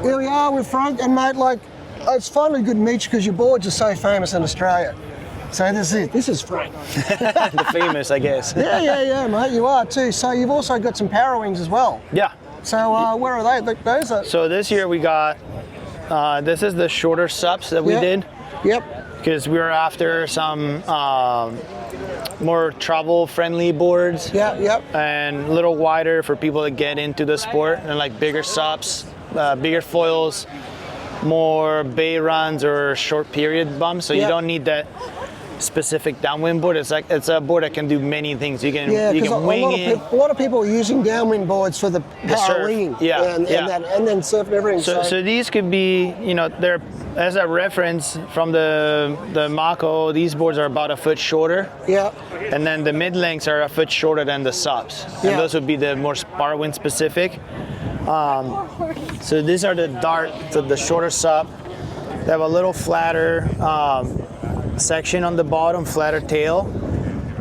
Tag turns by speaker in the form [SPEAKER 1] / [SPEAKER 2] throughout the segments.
[SPEAKER 1] Here we are with Frank, and mate, like, it's finally good to meet you because your boards are so famous in Australia. So this is Frank.
[SPEAKER 2] The famous, I guess.
[SPEAKER 1] Yeah, mate, you are too. So you've also got some power wings as well.
[SPEAKER 2] Yeah.
[SPEAKER 1] So where are they? Those are...
[SPEAKER 2] So this year we got, this is the shorter subs that we did.
[SPEAKER 1] Yep.
[SPEAKER 2] Because we were after some more travel-friendly boards.
[SPEAKER 1] Yep.
[SPEAKER 2] And a little wider for people to get into the sport, and like bigger subs, bigger foils, more bay runs or short period bumps. So you don't need that specific downwind board. It's a board that can do many things. You can wing it.
[SPEAKER 1] A lot of people are using downwind boards for the power winging. And then surf and everything.
[SPEAKER 2] So these could be, they're, as a reference from the Mako, these boards are about a foot shorter.
[SPEAKER 1] Yeah.
[SPEAKER 2] And then the mid lengths are a foot shorter than the subs. And those would be the more power wind specific. So these are the dart, so the shorter sub. They have a little flatter section on the bottom, flatter tail,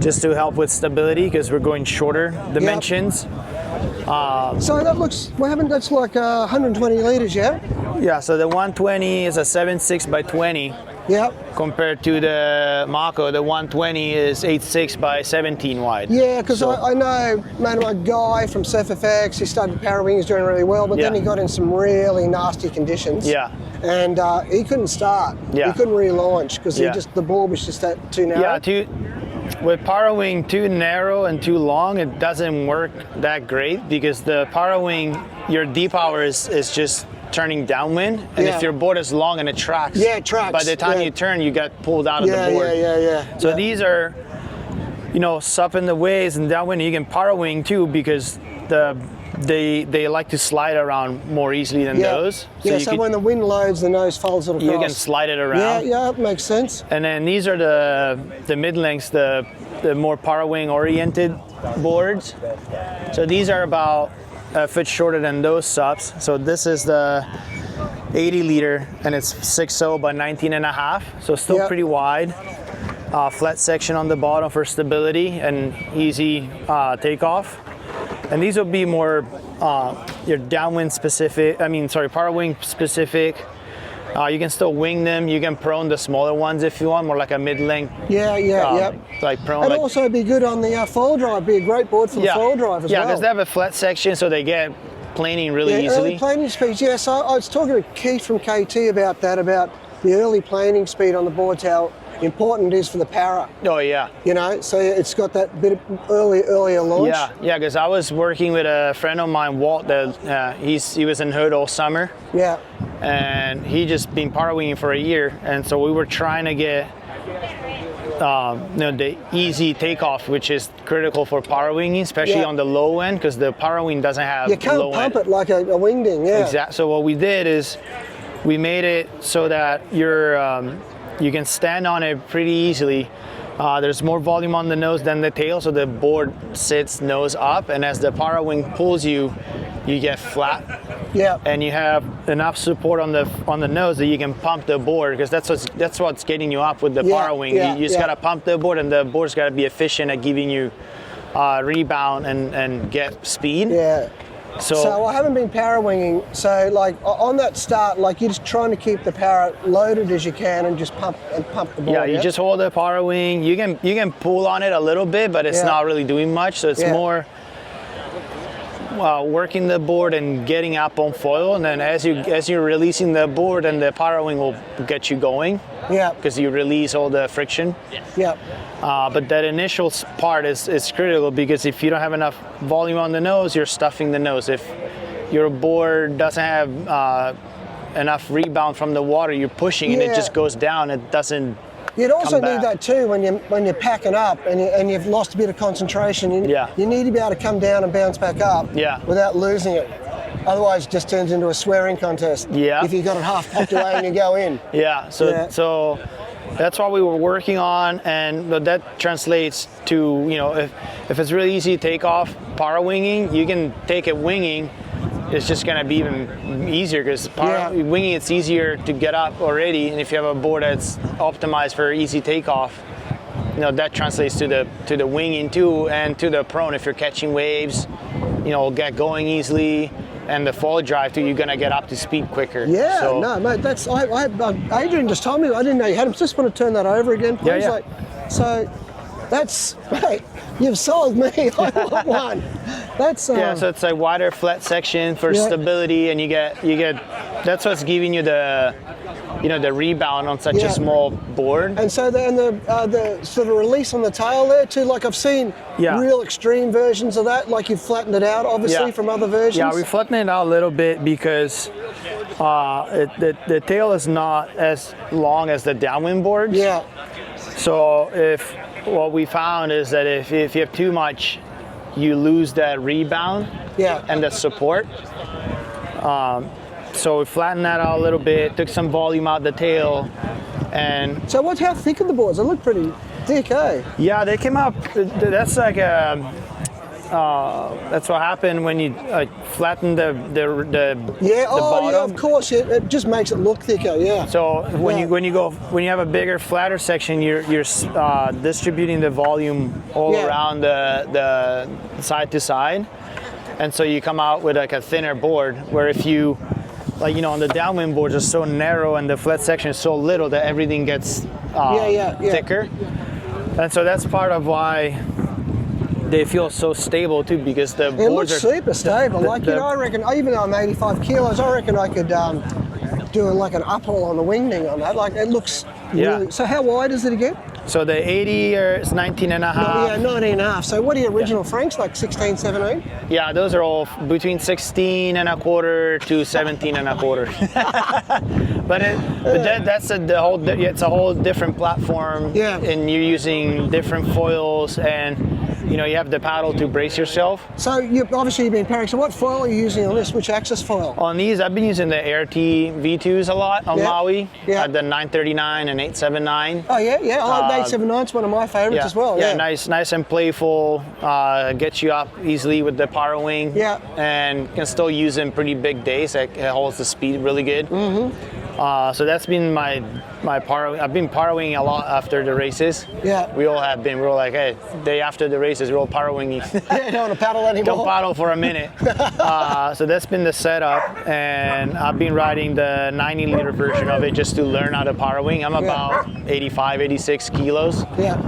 [SPEAKER 2] just to help with stability because we're going shorter dimensions.
[SPEAKER 1] So that looks, that's like 120 litres, yeah?
[SPEAKER 2] Yeah, so the 120 is a 7.6 by 20.
[SPEAKER 1] Yep.
[SPEAKER 2] Compared to the Mako, the 120 is 8.6 by 17 wide.
[SPEAKER 1] Yeah, because I know, man, a guy from SurfFX, he started power wings doing really well, but then he got in some really nasty conditions.
[SPEAKER 2] Yeah.
[SPEAKER 1] And he couldn't start.
[SPEAKER 2] Yeah.
[SPEAKER 1] He couldn't relaunch because the board was just too narrow.
[SPEAKER 2] Yeah, with power wing too narrow and too long, it doesn't work that great because the power wing, your D-power is just turning downwind, and if your board is long and it tracks, by the time you turn, you get pulled out of the board. So these are, sup in the waves and downwind. You can power wing too because they like to slide around more easily than those.
[SPEAKER 1] So when the wind loads, the nose folds it across.
[SPEAKER 2] You can slide it around.
[SPEAKER 1] Yeah, that makes sense.
[SPEAKER 2] And then these are the mid lengths, the more power wing oriented boards. So these are about a foot shorter than those subs. So this is the 80 liter and it's 6.0 by 19.5. So still pretty wide. Flat section on the bottom for stability and easy takeoff. And these will be more your downwind specific, power wing specific. You can still wing them. You can prone the smaller ones if you want, more like a mid-length. Like prone.
[SPEAKER 1] It'd also be good on the foil drive. Be a great board for the foil drive as well.
[SPEAKER 2] Yeah, because they have a flat section, so they get planing really easily.
[SPEAKER 1] Early planing speeds. Yeah, so I was talking to Keith from KT about that, about the early planing speed on the boards, how important it is for the para.
[SPEAKER 2] Oh yeah.
[SPEAKER 1] So it's got that bit of earlier launch.
[SPEAKER 2] Yeah, because I was working with a friend of mine, Walt. That he was in Hood all summer.
[SPEAKER 1] Yeah.
[SPEAKER 2] And he just been power winging for a year, and so we were trying to get the easy takeoff, which is critical for power winging, especially on the low end, because the power wing doesn't have
[SPEAKER 1] you can't
[SPEAKER 2] low
[SPEAKER 1] pump
[SPEAKER 2] end.
[SPEAKER 1] it like a wingding.
[SPEAKER 2] Exactly. So what we did is we made it so that you can stand on it pretty easily. There's more volume on the nose than the tail, so the board sits nose up, and as the power wing pulls you, you get flat.
[SPEAKER 1] Yeah.
[SPEAKER 2] And you have enough support on the nose that you can pump the board, because that's what's getting you up with the power wing. You just gotta pump the board, and the board's gotta be efficient at giving you rebound and get speed.
[SPEAKER 1] Yeah. So I haven't been power winging. So like on that start, like you're just trying to keep the power loaded as you can and just pump the board.
[SPEAKER 2] Yeah, you just hold the power wing. You can pull on it a little bit, but it's not really doing much. So it's more working the board and getting up on foil, and then as you're releasing the board, and the power wing will get you going.
[SPEAKER 1] Yeah.
[SPEAKER 2] Because you release all the friction.
[SPEAKER 1] Yeah.
[SPEAKER 2] But that initial part is critical, because if you don't have enough volume on the nose, you're stuffing the nose. If your board doesn't have enough rebound from the water, you're pushing and it just goes down. It doesn't.
[SPEAKER 1] You'd also need that too when you're packing up and you've lost a bit of concentration. You need to be able to come down and bounce back up without losing it. Otherwise, it just turns into a swearing contest. Yeah. If you've got it half popped away and you go in.
[SPEAKER 2] So that's what we were working on, and that translates to, if it's really easy to take off power winging, you can take it winging. It's just going to be even easier, because winging, it's easier to get up already, and if you have a board that's optimized for easy takeoff, that translates to the winging too, and to the prone. If you're catching waves, get going easily, and the forward drive too, you're gonna get up to speed quicker.
[SPEAKER 1] Yeah,
[SPEAKER 2] so,
[SPEAKER 1] no, mate, that's, Adrian just told me, I didn't know you had them. Just want to turn that over again, please.
[SPEAKER 2] Yeah.
[SPEAKER 1] So that's, mate, you've sold me. I want one. That's
[SPEAKER 2] yeah, so it's a wider flat section for stability, and you get that's what's giving you the the rebound on such a small board.
[SPEAKER 1] And so the sort of release on the tail there too, like I've seen real extreme versions of that, like you've flattened it out obviously from other versions.
[SPEAKER 2] Yeah, we flattened it out a little bit because the tail is not as long as the downwind boards.
[SPEAKER 1] Yeah. So
[SPEAKER 2] what we found is that if you have too much, you lose that rebound and the support. So we flattened that out a little bit, took some volume out the tail, and
[SPEAKER 1] so how thick are the boards? They look pretty thick, eh?
[SPEAKER 2] Yeah, they came up. That's like that's what happened when you flatten the bottom.
[SPEAKER 1] Yeah, of course. It just makes it look thicker. Yeah.
[SPEAKER 2] So when you have a bigger, flatter section, you're distributing the volume all around the side to side, and so you come out with like a thinner board. Where if you on the downwind boards are so narrow and the flat section is so little that everything gets thicker, and so that's part of why they feel so stable too, because the boards are
[SPEAKER 1] super stable. I reckon, even though I'm 85 kilos, I reckon I could do like an uphill on the wingding on that. Like it looks really. So how wide is it again?
[SPEAKER 2] So the 80 is 19 and a half.
[SPEAKER 1] No, 19 and a half. So what are your original Franks, like 16, 17?
[SPEAKER 2] Yeah, those are all between 16 and a quarter to 17 and a quarter. But it's a whole different platform.
[SPEAKER 1] Yeah.
[SPEAKER 2] And you're using different foils, and you have the paddle to brace yourself.
[SPEAKER 1] So you've been pairing. So what foil are you using on this? Which axis foil?
[SPEAKER 2] On these, I've been using the ART V2s a lot on Maui.
[SPEAKER 1] Yeah.
[SPEAKER 2] The 939 and 879.
[SPEAKER 1] Oh yeah. I like 879. It's one of my favorites as well.
[SPEAKER 2] Yeah, nice and playful. Gets you up easily with the power wing.
[SPEAKER 1] Yeah.
[SPEAKER 2] And can still use in pretty big days. It holds the speed really good. Mm-hmm. So that's been my power. I've been power winging a lot after the races.
[SPEAKER 1] Yeah.
[SPEAKER 2] We all have been. We're like, hey, day after the races, we're all power winging.
[SPEAKER 1] Don't want to paddle anymore.
[SPEAKER 2] Don't paddle for a minute. So that's been the setup, and I've been riding the 90-liter version of it just to learn how to power wing. I'm about 85, 86 kilos.
[SPEAKER 1] Yeah.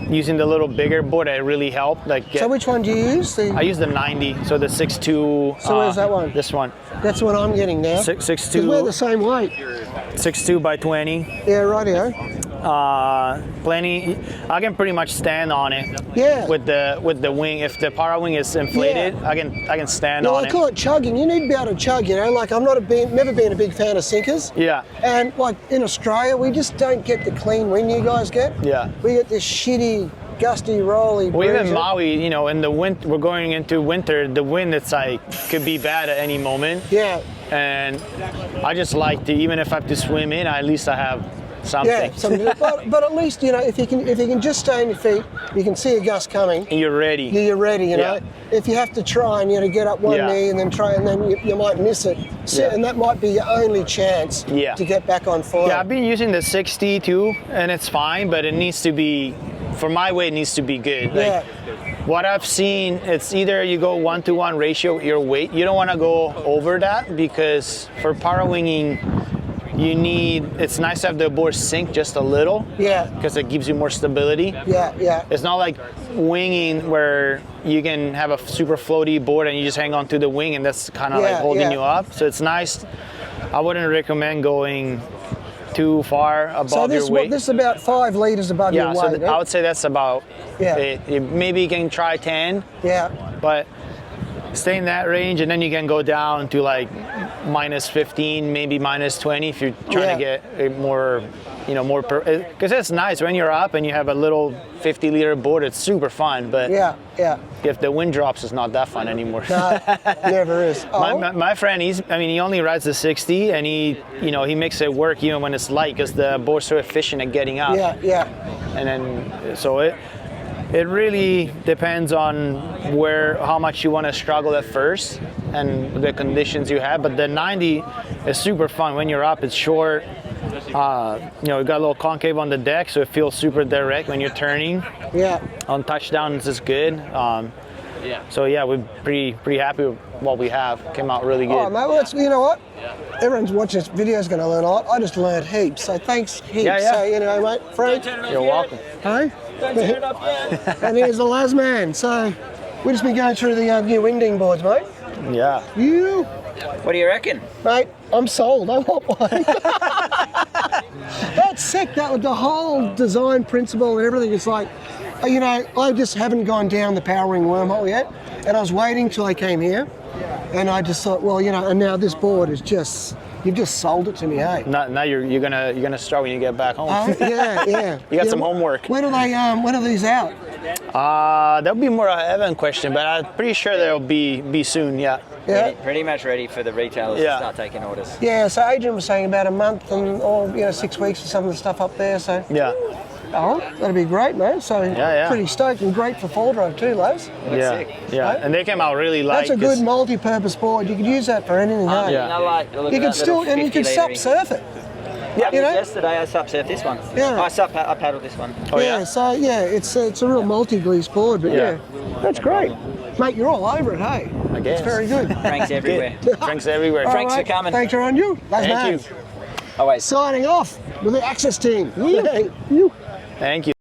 [SPEAKER 2] Using the little bigger board, it really helped.
[SPEAKER 1] So which one do you use?
[SPEAKER 2] I use the 90, so the 6'2".
[SPEAKER 1] So where's that one?
[SPEAKER 2] This one.
[SPEAKER 1] That's what I'm getting now.
[SPEAKER 2] 6'2".
[SPEAKER 1] We're the same weight.
[SPEAKER 2] 6'2" by 20.
[SPEAKER 1] Yeah, rightio.
[SPEAKER 2] Plenty. I can pretty much stand on it.
[SPEAKER 1] Yeah.
[SPEAKER 2] With the wing, if the power wing is inflated, I can stand on it.
[SPEAKER 1] I call it chugging. You need to be able to chug. Like I'm never been a big fan of sinkers.
[SPEAKER 2] Yeah.
[SPEAKER 1] And like in Australia, we just don't get the clean wind you guys get.
[SPEAKER 2] Yeah.
[SPEAKER 1] We get this shitty, gusty, rolly.
[SPEAKER 2] Well, even Maui, in the winter, we're going into winter. The wind, could be bad at any moment.
[SPEAKER 1] Yeah.
[SPEAKER 2] And I just like to, even if I have to swim in, at least I have something.
[SPEAKER 1] Yeah, something. but at least if you can just stay on your feet, you can see a gust coming.
[SPEAKER 2] And you're ready.
[SPEAKER 1] You're ready.
[SPEAKER 2] Yeah.
[SPEAKER 1] If you have to try and get up one knee and then try, and then you might miss it. And that might be your only chance to get back on foil.
[SPEAKER 2] Yeah, I've been using the 60 too, and it's fine, but it needs to be, for my weight, it needs to be good. What I've seen, it's either you go 1-to-1 ratio with your weight. You don't want to go over that, because for power winging, it's nice to have the board sink just a little.
[SPEAKER 1] Yeah.
[SPEAKER 2] Because it gives you more stability.
[SPEAKER 1] Yeah.
[SPEAKER 2] It's not like winging where you can have a super floaty board and you just hang on to the wing and that's kind of like holding you up. So it's nice. I wouldn't recommend going too far above your weight.
[SPEAKER 1] This is about 5 liters above your weight.
[SPEAKER 2] So I would say that's about it. Maybe you can try 10.
[SPEAKER 1] Yeah.
[SPEAKER 2] But stay in that range, and then you can go down to like -15, maybe -20 if you're trying to get more, because it's nice when you're up and you have a little 50-liter board. It's super fun, but if the wind drops, it's not that fun anymore.
[SPEAKER 1] No, never is.
[SPEAKER 2] My friend, he only rides the 60, and he makes it work even when it's light, because the board's so efficient at getting up.
[SPEAKER 1] Yeah.
[SPEAKER 2] And then so it really depends on how much you want to struggle at first and the conditions you have. But the 90 is super fun. When you're up, it's short. You got a little concave on the deck, so it feels super direct when you're turning.
[SPEAKER 1] Yeah.
[SPEAKER 2] On touchdowns, it's good.
[SPEAKER 3] Yeah.
[SPEAKER 2] So yeah, we're pretty happy with what we have. Came out really good.
[SPEAKER 1] Oh, mate, well, you know what? Everyone's watching this video is going to learn a lot. I just learned heaps, so thanks heaps.
[SPEAKER 2] Yeah.
[SPEAKER 1] So anyway, mate, Frank,
[SPEAKER 2] You're welcome.
[SPEAKER 1] hey?
[SPEAKER 3] Don't turn it up yet.
[SPEAKER 1] And here's the Las Man. So we've just been going through the new winding boards, mate.
[SPEAKER 2] Yeah.
[SPEAKER 1] You,
[SPEAKER 3] What do you reckon?
[SPEAKER 1] mate, I'm sold. I want one. That's sick. That with the whole design principle and everything. It's like, you know, I just haven't gone down the power ring wormhole yet, and I was waiting till I came here, and I just thought, well, you know, and now this board is just. You've just sold it to me, hey?
[SPEAKER 2] Now you're gonna start when you get back home.
[SPEAKER 1] Yeah.
[SPEAKER 2] You got some homework.
[SPEAKER 1] When are these out?
[SPEAKER 2] That'll be more a Evan question, but I'm pretty sure they'll be soon. Yeah.
[SPEAKER 1] Yeah.
[SPEAKER 3] Pretty much ready for the retailers to start taking orders.
[SPEAKER 1] Yeah. So Adrian was saying about a month or 6 weeks for some of the stuff up there. So
[SPEAKER 2] Yeah.
[SPEAKER 1] oh, that'd be great, mate. So pretty stoked and great for fall drive too, Lowe's.
[SPEAKER 2] Yeah.
[SPEAKER 3] sick.
[SPEAKER 2] Yeah.
[SPEAKER 1] Right?
[SPEAKER 2] And they came out really light.
[SPEAKER 1] That's a good multi-purpose board. You could use that for anything. Hey?
[SPEAKER 2] Yeah.
[SPEAKER 1] You can still and you can sup surf it.
[SPEAKER 3] Yeah,
[SPEAKER 1] you know?
[SPEAKER 3] yesterday I sub-surfed this one.
[SPEAKER 1] Yeah.
[SPEAKER 3] I paddled this one.
[SPEAKER 2] Oh, yeah?
[SPEAKER 1] So it's a real multi-grease board, but
[SPEAKER 2] Yeah.
[SPEAKER 1] that's great, mate. You're all over it, hey?
[SPEAKER 2] I guess.
[SPEAKER 1] It's very good.
[SPEAKER 3] Frank's everywhere.
[SPEAKER 2] Drinks everywhere.
[SPEAKER 1] All
[SPEAKER 3] Thanks for
[SPEAKER 1] right,
[SPEAKER 3] coming.
[SPEAKER 1] Thanks for on you. That's
[SPEAKER 2] Thank
[SPEAKER 1] nice.
[SPEAKER 2] you.
[SPEAKER 3] Always.
[SPEAKER 1] Signing off with the Access team.
[SPEAKER 2] Thank you.